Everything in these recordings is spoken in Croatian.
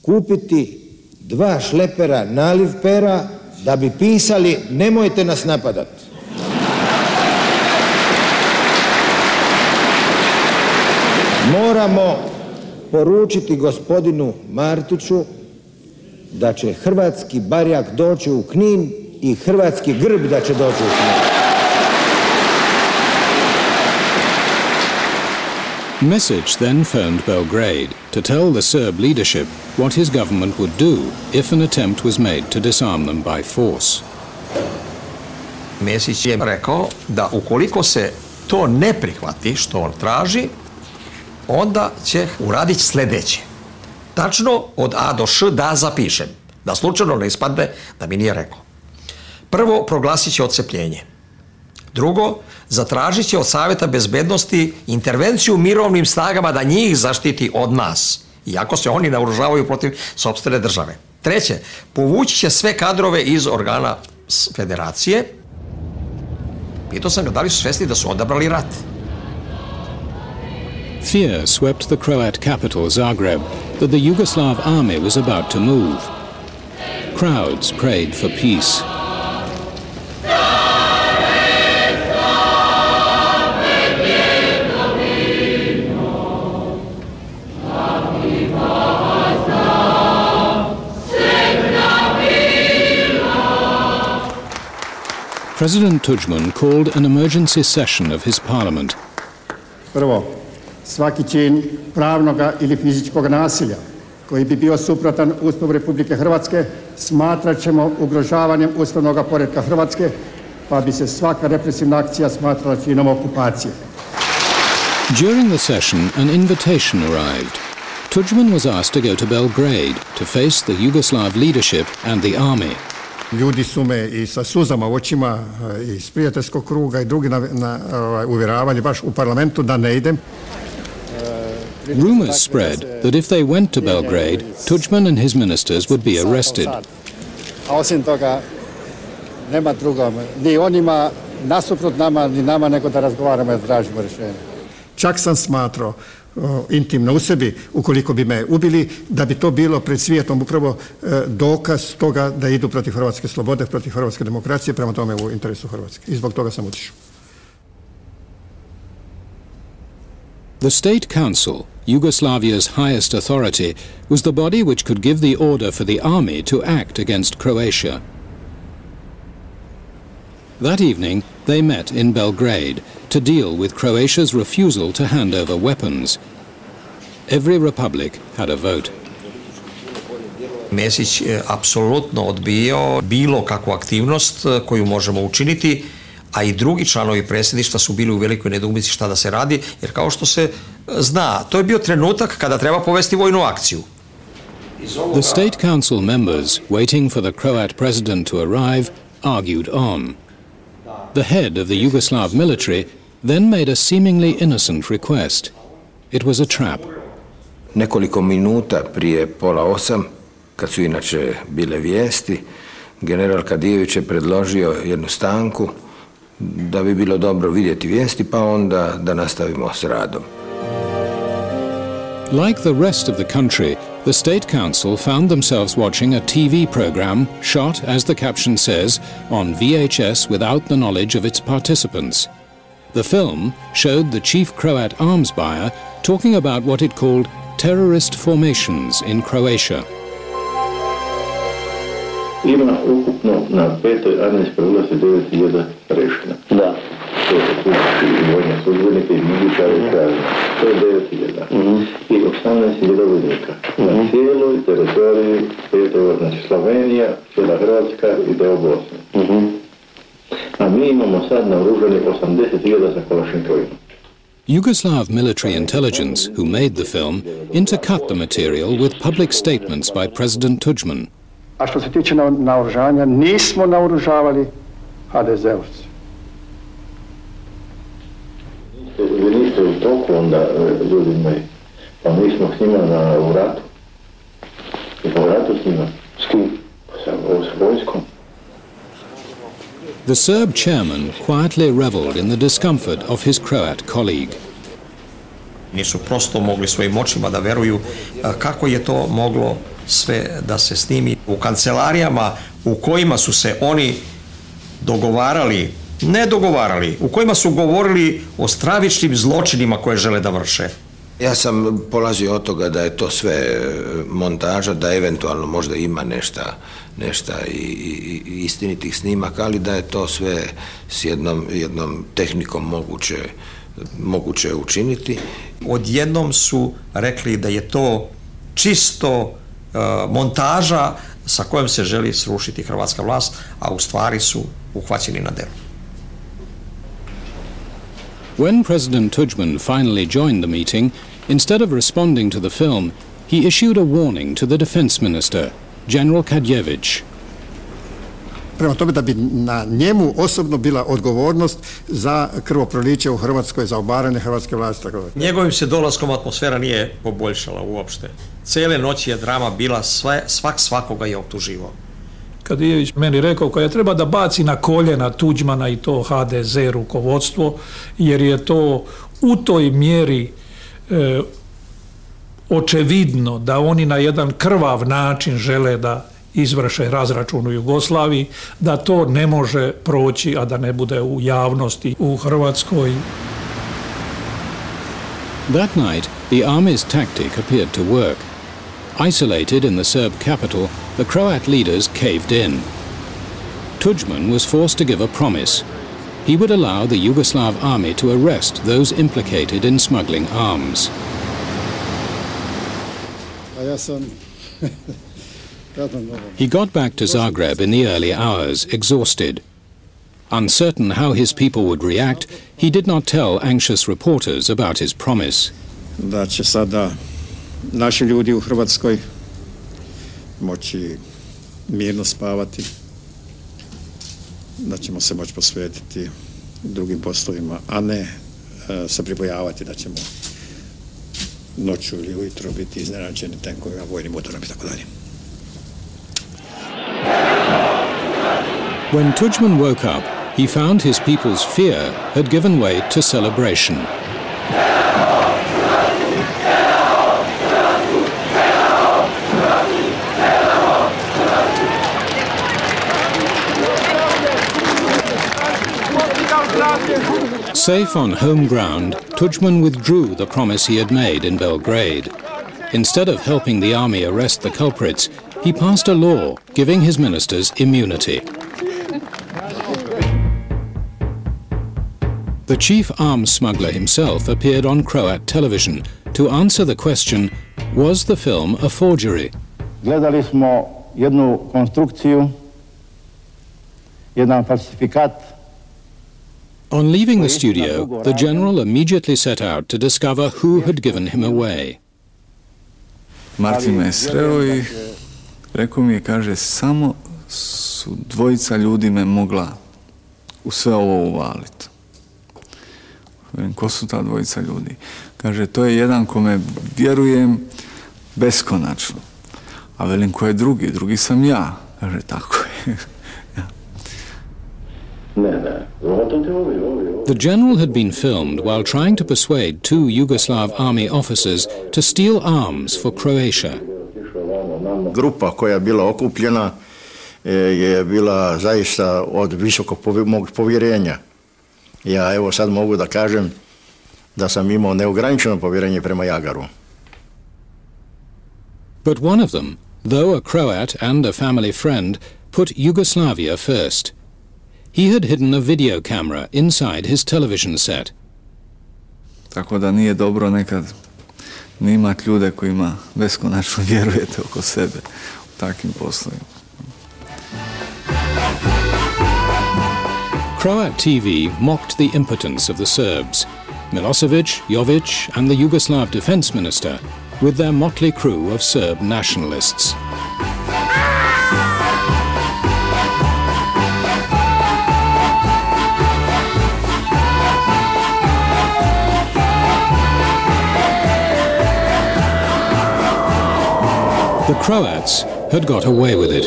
kupiti 2 šlepera naliv pera da bi pisali nemojte nas napadati. Moramo poručiti gospodinu Martiću da će hrvatski barjak doći u Knin i hrvatski grb da će doći u Knin. Mesić then phoned Belgrade to tell the Serb leadership what his government would do if an attempt was made to disarm them by force. Mesić je rekao da ukoliko se to ne prihvati što on traži, onda će uraditi sljedeće. Tačno od A do Š da zapišem, da slučajno ne ispadne da mi nije rekao. Prvo, proglasit će odcepljenje. Drugo, zatražit će od Savjeta bezbednosti intervenciju mirovnim snagama da njih zaštiti od nas, iako se oni naoružavaju protiv sopstvene države. Treće, povući će sve kadrove iz organa federacije. Pitao sam ga da li su svesni da su odabrali rat. Fear swept the Croat capital Zagreb that the Yugoslav army was about to move. Crowds prayed for peace. President Tudjman called an emergency session of his parliament. Prvo, svaki čin pravnoga ili fizičkog nasilja koji bi bio suprotan Ustavu Republike Hrvatske smatrat ćemo ugrožavanjem ustavnog poretka Hrvatske, pa bi se svaka represivna akcija smatrala činom okupacije. During the session, an invitation arrived. Tudjman was asked to go to Belgrade to face the Yugoslav leadership and the army. Ljudi su me i sa suzama u očima iz prijateljskog kruga i drugi uvjeravali baš u parlamentu da ne idem. Rumors spread that if they went to Belgrade, Tudjman and his ministers would be arrested. A osim toga, nema drugo, ni onima nasuprot nama, ni nama, nego da razgovaramo i tražimo rješenje. Čak sam smatrao intimno u sebi, ukoliko bi me ubili, da bi to bilo pred svijetom upravo dokaz toga da idu protiv hrvatske slobode, protiv hrvatske demokracije, prema tome u interesu Hrvatske. I zbog toga sam otišao. The State Council, Yugoslavia's highest authority, was the body which could give the order for the army to act against Croatia. That evening, they met in Belgrade to deal with Croatia's refusal to hand over weapons. Every republic had a vote. Mesić je apsolutno odbijao bilo kakvu aktivnost koju možemo učiniti, a i drugi članovi predsjedništva su bili u velikoj nedoumici šta da se radi, jer kao što se zna, to je bio trenutak kada treba povesti vojnu akciju. The State Council members, waiting for the Croat president to arrive, argued on. The head of the Yugoslav military then made a seemingly innocent request. It was a trap. Nekoliko minuta prije 7:30, kad su inače bile vijesti, general Kadijević je predložio jednu stanku da bi bilo dobro vidjeti vijesti, pa onda da nastavimo s radom. Like the rest of the country, the State Council found themselves watching a TV program shot, as the caption says, on VHS without the knowledge of its participants. The film showed the chief Croat arms buyer talking about what it called terrorist formations in Croatia. Ima ukupno na 5. armijskoj ulasti 9.000 rešena. Da. To je i vojne službenike i miličare kazne. To je 9.000. I 18.000 vojnika. Na cijeloj teritoriji 5. znači Slovenija, cijela Hrvatska i deo Bosne. A mi imamo sad naoružani 80.000 sa kalašnjikovima. Yugoslav military intelligence, who made the film, intercut the material with public statements by President Tudjman. A što se tiče naoružanja, nismo naoružavali HDZ-ovci. Vi niste u toku onda, ljudi moji, pa mi smo s njima u ratu. I po ratu s njima. S kim? S vojskom. The Serb chairman quietly reveled in the discomfort of his Croat colleague. Nisu prosto mogli svojim očima da veruju kako je to moglo sve da se snimi. U kancelarijama u kojima su se oni u kojima su govorili o stravičnim zločinima koje žele da vrše. Ja sam polazio od toga da je to sve montaža, da eventualno možda ima nešta i istinitih snimaka, ali da je to sve s jednom tehnikom moguće učiniti. Odjednom su rekli da je to čisto montaža sa kojom se želi srušiti hrvatska vlast, a u stvari su uhvaćeni na delu. When President Tudjman finally joined the meeting, instead of responding to the film, he issued a warning to the defense minister, General Kadjevich. Prema tome da bi na njemu osobno bila odgovornost za krvoproliće u Hrvatskoj, za obaranje hrvatske vlasti. Njegovim se dolaskom atmosfera nije poboljšala uopšte. Cele noći je drama bila, svakoga je optuživao. Kadijević meni rekao kada treba da baci na koljena Tudjmana i to HDZ rukovodstvo, jer je to u toj mjeri očevidno da oni na jedan krvav način žele da izvrše razračun u Jugoslaviji, da to ne može proći, a da ne bude u javnosti u Hrvatskoj. That night, the army's tactic appeared to work. Isolated in the Serb capital, the Croat leaders caved in. Tudjman was forced to give a promise. He would allow the Yugoslav army to arrest those implicated in smuggling arms. He got back to Zagreb in the early hours, exhausted. Uncertain how his people would react, he did not tell anxious reporters about his promise. Da će sada naši ljudi u Hrvatskoj moći mirno spavati, da ćemo se moći posvetiti drugim poslovima, a ne se pribojavati da ćemo noću ili ujutro biti iznenađeni tenkovima, vojnim motorom i tako dalje. When Tudjman woke up, he found his people's fear had given way to celebration. Safe on home ground, Tudjman withdrew the promise he had made in Belgrade. Instead of helping the army arrest the culprits, he passed a law giving his ministers immunity. The chief arms smuggler himself appeared on Croat television to answer the question, was the film a forgery? Gledali smo jednu konstrukciju, jedan falsifikat. On leaving the studio, the general immediately set out to discover who had given him away. Martin me je sreo i rekao mi je, kaže, samo su dvojica ljudi me mogla u sve ovo uvaliti. Ko su ta dvojica ljudi? Kaže, to je jedan kome vjerujem beskonačno. A velim, ko je drugi? Drugi sam ja. Kaže, tako je. The general had been filmed while trying to persuade two Yugoslav army officers to steal arms for Croatia. Grupa koja je bila okupljena je bila zaista od visokog povjerenja. Ja evo sad mogu da kažem da sam imao neograničeno povjerenje prema Jagaru. But one of them, though a Croat and a family friend, put Yugoslavia first. He had hidden a video camera inside his television set. Tako da nije dobro nekad ne imati ljude kojima beskonačno vjerujete oko sebe u takvim poslovima. Croat TV mocked the impotence of the Serbs, Milosevic, Jovic and the Yugoslav defense minister, with their motley crew of Serb nationalists. The Croats had got away with it.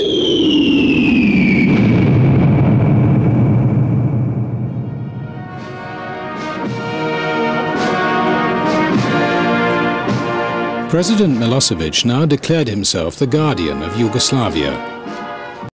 President Milosevic now declared himself the guardian of Yugoslavia.